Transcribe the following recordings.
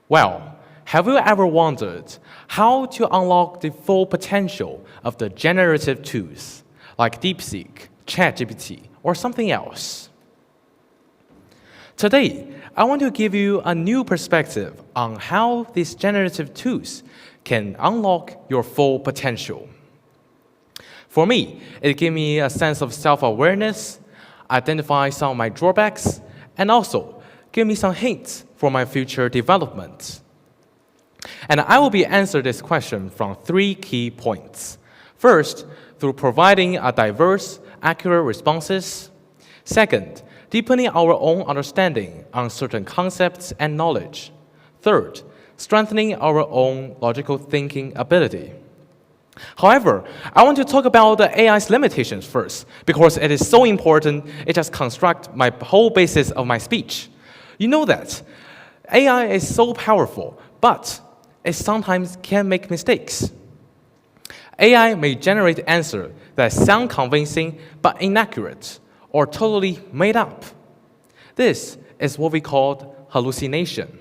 Well, have you ever wondered how to unlock the full potential of the generative tools like DeepSeek, ChatGPT, or something else? Today, I want to give you a new perspective on how these generative tools can unlock your full potential. For me, it gave me a sense of self-awareness, identify some of my drawbacks, and also give me some hints for my future development. And I will be answering this question from 3 key points. First, through providing a diverse, accurate responses. Second, deepening our own understanding on certain concepts and knowledge. Third, strengthening our own logical thinking ability. However, I want to talk about the AI's limitations first, because it is so important, it just constructs my whole basis of my speech. You know that AI is so powerful, but it sometimes can make mistakes. AI may generate answers that sound convincing but inaccurate or totally made up. This is what we call hallucination.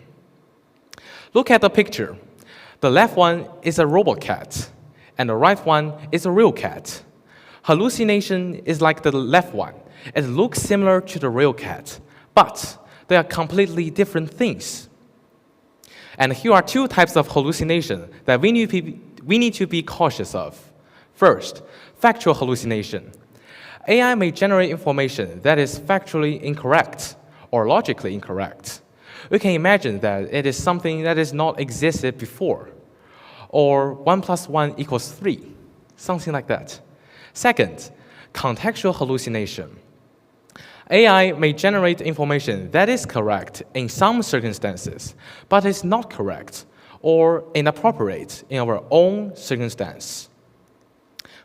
Look at the picture. The left one is a robot cat, and the right one is a real cat. Hallucination is like the left one. It looks similar to the real cat, but they are completely different things. And here are 2 types of hallucination that we need to be cautious of. First, factual hallucination. AI may generate information that is factually incorrect or logically incorrect. We can imagine that it is something that has not existed before, or 1 + 1 = 3, something like that. Second, contextual hallucination. AI may generate information that is correct in some circumstances, but is not correct or inappropriate in our own circumstance.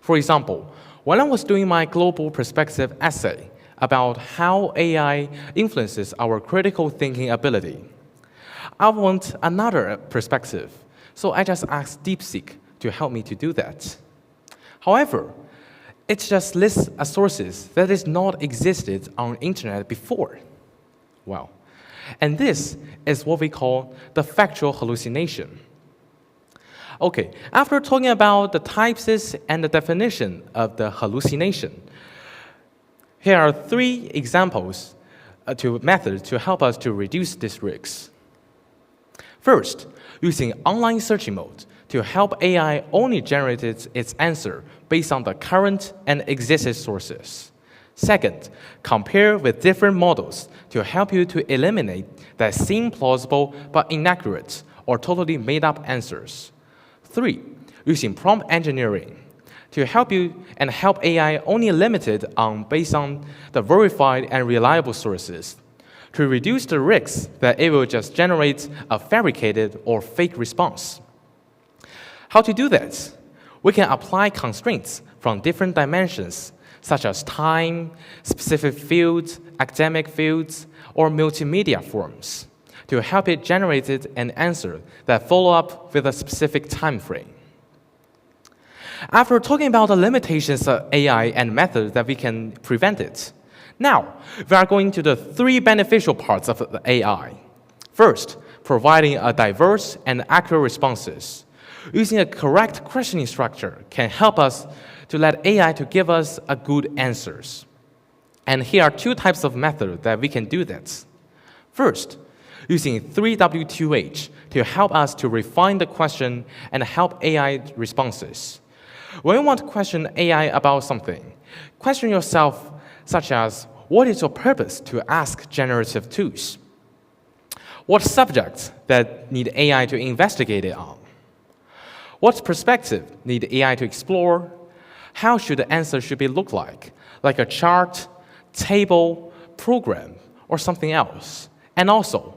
For example, when I was doing my global perspective essay about how AI influences our critical thinking ability, I want another perspective, so I just asked DeepSeek to help me to do that. However, it just lists sources that has not existed on the internet before. Well, and this is what we call the factual hallucination. Okay, after talking about the types and the definition of the hallucination, here are 3 examples methods to help us to reduce this risk. First, using online searching mode to help AI only generate its answer based on the current and existing sources. Second, compare with different models to help you to eliminate that seem plausible but inaccurate or totally made up answers. 3, using prompt engineering to help you and help AI only limited based on the verified and reliable sources to reduce the risk that it will just generate a fabricated or fake response. How to do that? We can apply constraints from different dimensions, such as time, specific fields, academic fields, or multimedia forms, to help it generate an answer that follow up with a specific time frame. After talking about the limitations of AI and methods that we can prevent it, now we are going to the 3 beneficial parts of the AI. First, providing a diverse and accurate responses. Using a correct questioning structure can help us to let AI to give us good answers. And here are 2 types of methods that we can do that. First, using 3W2H to help us to refine the question and help AI responses. When you want to question AI about something, question yourself such as, what is your purpose to ask generative tools? What subjects that need AI to investigate it on? What perspective need AI to explore? How should the answer look like a chart, table, program, or something else? And also,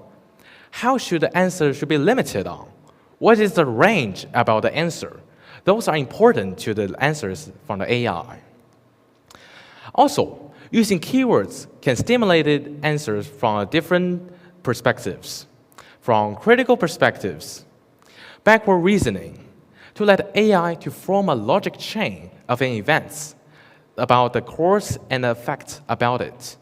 how should the answer be limited on? What is the range about the answer? Those are important to the answers from the AI. Also, using keywords can stimulate answers from different perspectives, from critical perspectives, backward reasoning, to let AI to form a logic chain of an events about the course and the effect about it.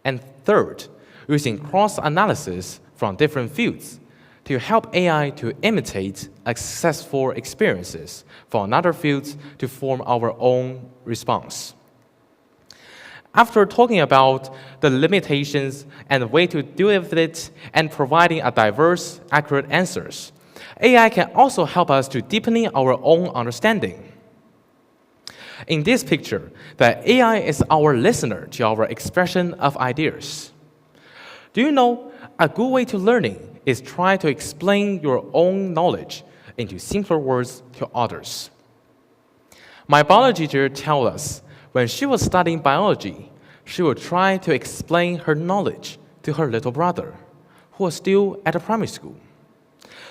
And third, using cross-analysis from different fields to help AI to imitate successful experiences from another field to form our own response. After talking about the limitations and the way to deal with it and providing a diverse, accurate answers, AI can also help us to deepening our own understanding. In this picture, the AI is our listener to our expression of ideas. Do you know a good way to learning is try to explain your own knowledge into simpler words to others. My biology teacher tells us when she was studying biology, she would try to explain her knowledge to her little brother, who was still at a primary school.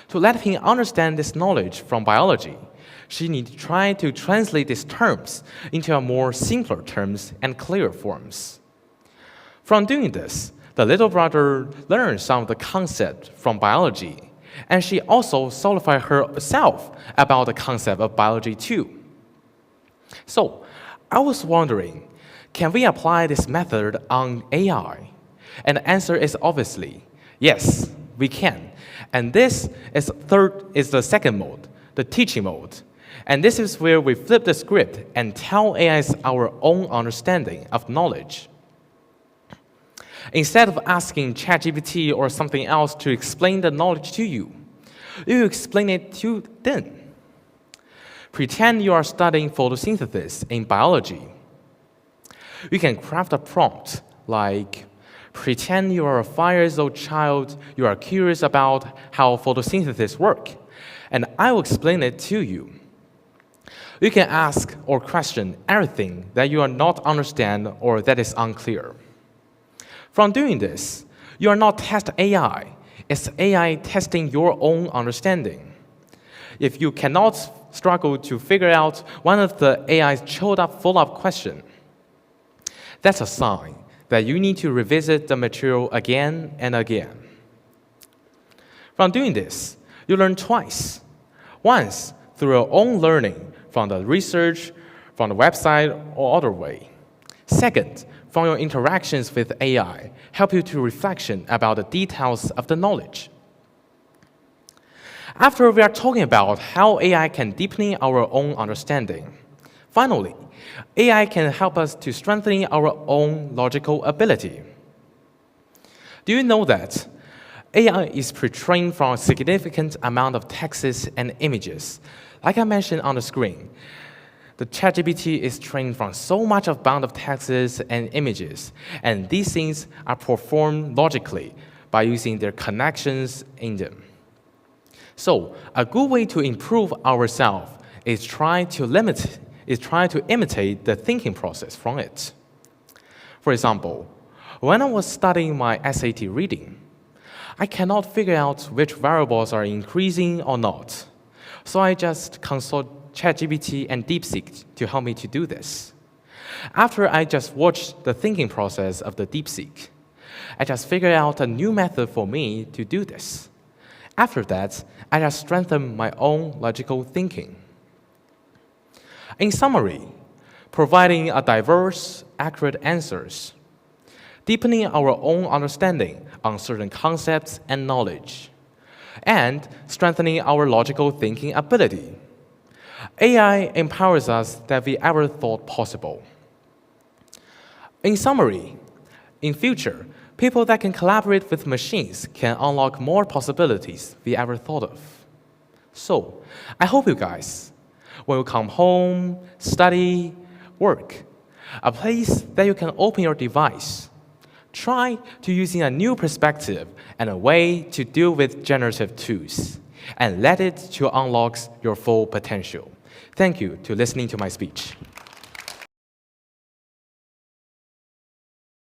To let him understand this knowledge from biology, she needed to try to translate these terms into a more simpler terms and clearer forms. From doing this, the little brother learned some of the concepts from biology, and she also solidified herself about the concept of biology too. So, I was wondering, can we apply this method on AI? And the answer is obviously, yes, we can. And this is the second mode, the teaching mode. And this is where we flip the script and tell AI our own understanding of knowledge. Instead of asking ChatGPT or something else to explain the knowledge to you, you explain it to them. Pretend you are studying photosynthesis in biology. You can craft a prompt like, pretend you are a 5-year-old child, you are curious about how photosynthesis works, and I will explain it to you. You can ask or question everything that you are not understand or that is unclear. From doing this, you are not testing AI, it's AI testing your own understanding. If you cannot struggle to figure out one of the AI's chilled-up follow-up questions, that's a sign that you need to revisit the material again and again. From doing this, you learn twice. Once, through your own learning from the research, from the website, or other way. Second, from your interactions with AI, help you to reflection about the details of the knowledge. After we are talking about how AI can deepen our own understanding, finally, AI can help us to strengthen our own logical ability. Do you know that AI is pre-trained from a significant amount of texts and images? Like I mentioned on the screen, the ChatGPT is trained from so much amount of texts and images, and these things are performed logically by using their connections in them. So, a good way to improve ourselves is try to imitate the thinking process from it. For example, when I was studying my SAT reading, I cannot figure out which variables are increasing or not. So I just consult ChatGPT and DeepSeek to help me to do this. After I just watched the thinking process of the DeepSeek, I just figured out a new method for me to do this. After that, I just strengthened my own logical thinking. In summary, providing a diverse, accurate answers, deepening our own understanding on certain concepts and knowledge, and strengthening our logical thinking ability. AI empowers us that we ever thought possible. In summary, in future, people that can collaborate with machines can unlock more possibilities we ever thought of. So, I hope you guys, when you come home, study, work, a place that you can open your device, try to using a new perspective and a way to deal with generative tools, and let it to unlock your full potential. Thank you to listening to my speech.